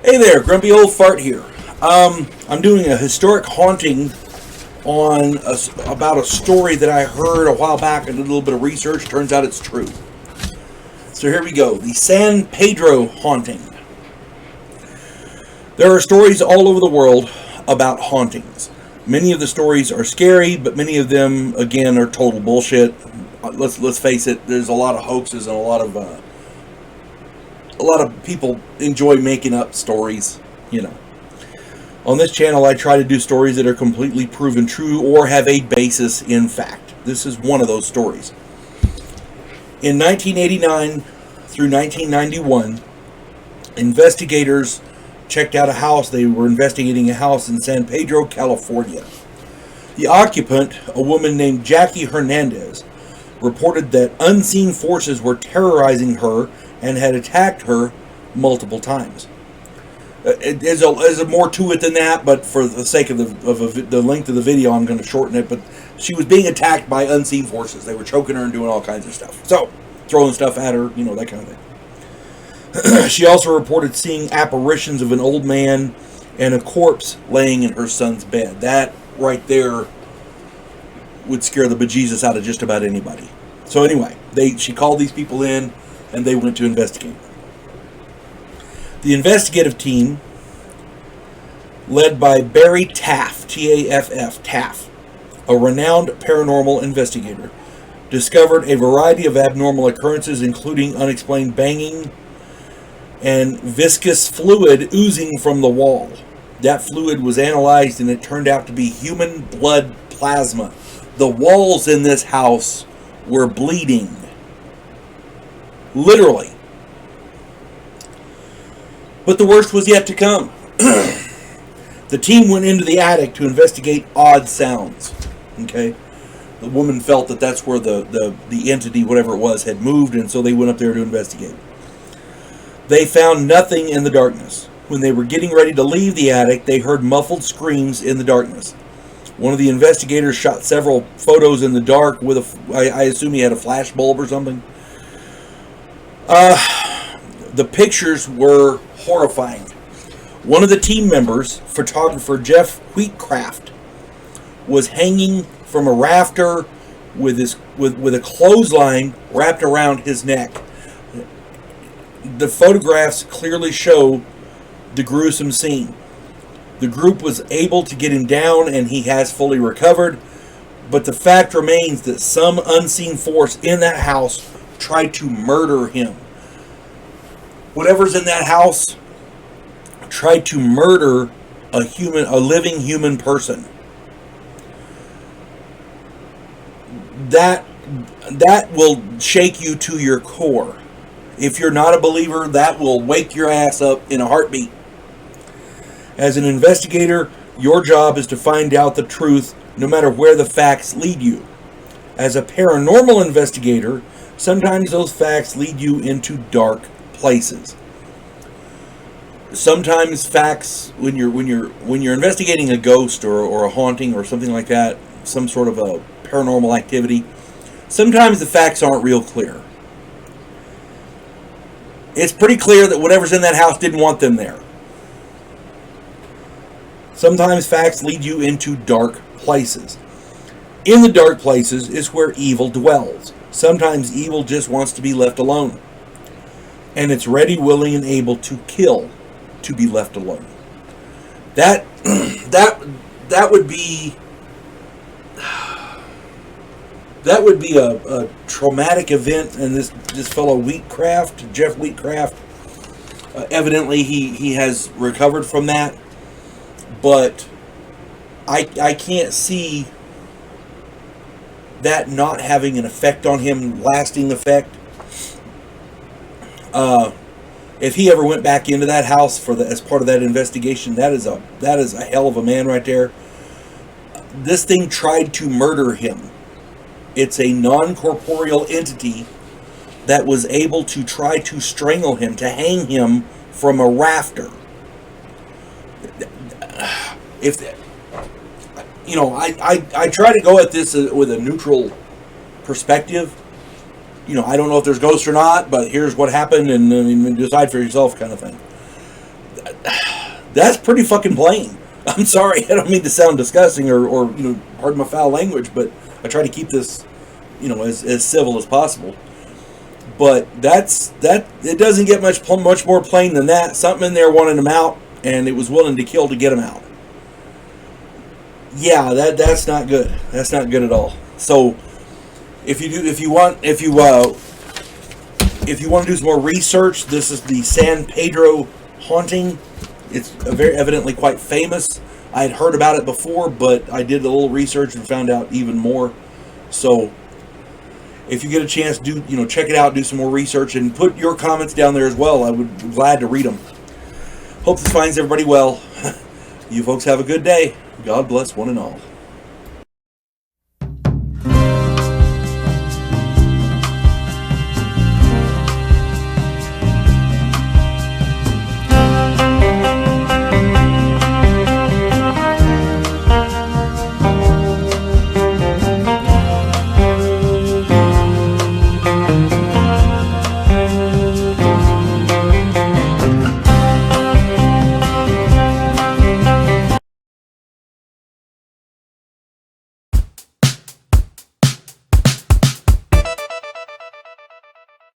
Hey there, Grumpy Old Fart here. I'm doing a historic haunting on about a story that I heard a while back. I did a little bit of research. Turns out it's true. So here we go. The San Pedro Haunting. There are stories all over the world about hauntings. Many of the stories are scary, but many of them, again, are total bullshit. Let's face it. There's a lot of hoaxes and a lot of people enjoy making up stories, you know. On this channel, I try to do stories that are completely proven true or have a basis in fact. This is one of those stories. In 1989 through 1991, investigators checked out a house. They were investigating a house in San Pedro, California. The occupant, a woman named Jackie Hernandez, reported that unseen forces were terrorizing her and had attacked her multiple times. There's more to it than that, but for the sake of the length of the video, I'm going to shorten it. But she was being attacked by unseen forces. They were choking her and doing all kinds of stuff. So, throwing stuff at her, you know, that kind of thing. She also reported seeing apparitions of an old man and a corpse laying in her son's bed. That right there would scare the bejesus out of just about anybody. So anyway, she called these people in, and they went to investigate. The investigative team, led by Barry Taff, T-A-F-F, Taff, a renowned paranormal investigator, discovered a variety of abnormal occurrences, including unexplained banging and viscous fluid oozing from the wall. That fluid was analyzed, and it turned out to be human blood plasma. The walls in this house were bleeding. Literally. But the worst was yet to come. The team went into the attic to investigate odd sounds. Okay? The woman felt that that's where the entity, whatever it was, had moved, and so they went up there to investigate. They found nothing in the darkness. When they were getting ready to leave the attic, they heard muffled screams in the darkness. One of the investigators shot several photos in the dark with I assume he had a flash bulb or something. The pictures were horrifying. One of the team members, photographer Jeff Wheatcraft, was hanging from a rafter with a clothesline wrapped around his neck. The photographs clearly show the gruesome scene. The group was able to get him down, and he has fully recovered, but the fact remains that some unseen force in that house tried to murder him. Whatever's in that house tried to murder a living human person. That will shake you to your core. If you're not a believer, that will wake your ass up in a heartbeat. As an investigator, your job is to find out the truth, no matter where the facts lead you. As a paranormal investigator, sometimes those facts lead you into dark places. Sometimes facts, when you're investigating a ghost or a haunting or something like that, some sort of a paranormal activity, sometimes the facts aren't real clear. It's pretty clear that whatever's in that house didn't want them there. Sometimes facts lead you into dark places. In the dark places is where evil dwells. Sometimes evil just wants to be left alone. And it's ready, willing, and able to kill to be left alone. That would be a traumatic event. And this fellow Wheatcraft, Jeff Wheatcraft, evidently he has recovered from that. But I can't see that not having an effect on him, lasting effect. If he ever went back into that house as part of that investigation, that is a hell of a man right there. This thing tried to murder him. It's a non-corporeal entity that was able to try to strangle him, to hang him from a rafter. If you know, I try to go at this with a neutral perspective. You know, I don't know if there's ghosts or not, but here's what happened, and decide for yourself, kind of thing. That's pretty fucking plain. I'm sorry, I don't mean to sound disgusting or pardon my foul language, but I try to keep this, as civil as possible. But it doesn't get much more plain than that. Something in there wanted him out, and it was willing to kill to get him out. Yeah, that's not good. That's not good at all. So, if you want to do some more research, this is the San Pedro Haunting. It's very evidently quite famous. I had heard about it before, but I did a little research and found out even more. So, if you get a chance, check it out, do some more research, and put your comments down there as well. I would be glad to read them. Hope this finds everybody well. You folks have a good day. God bless one and all.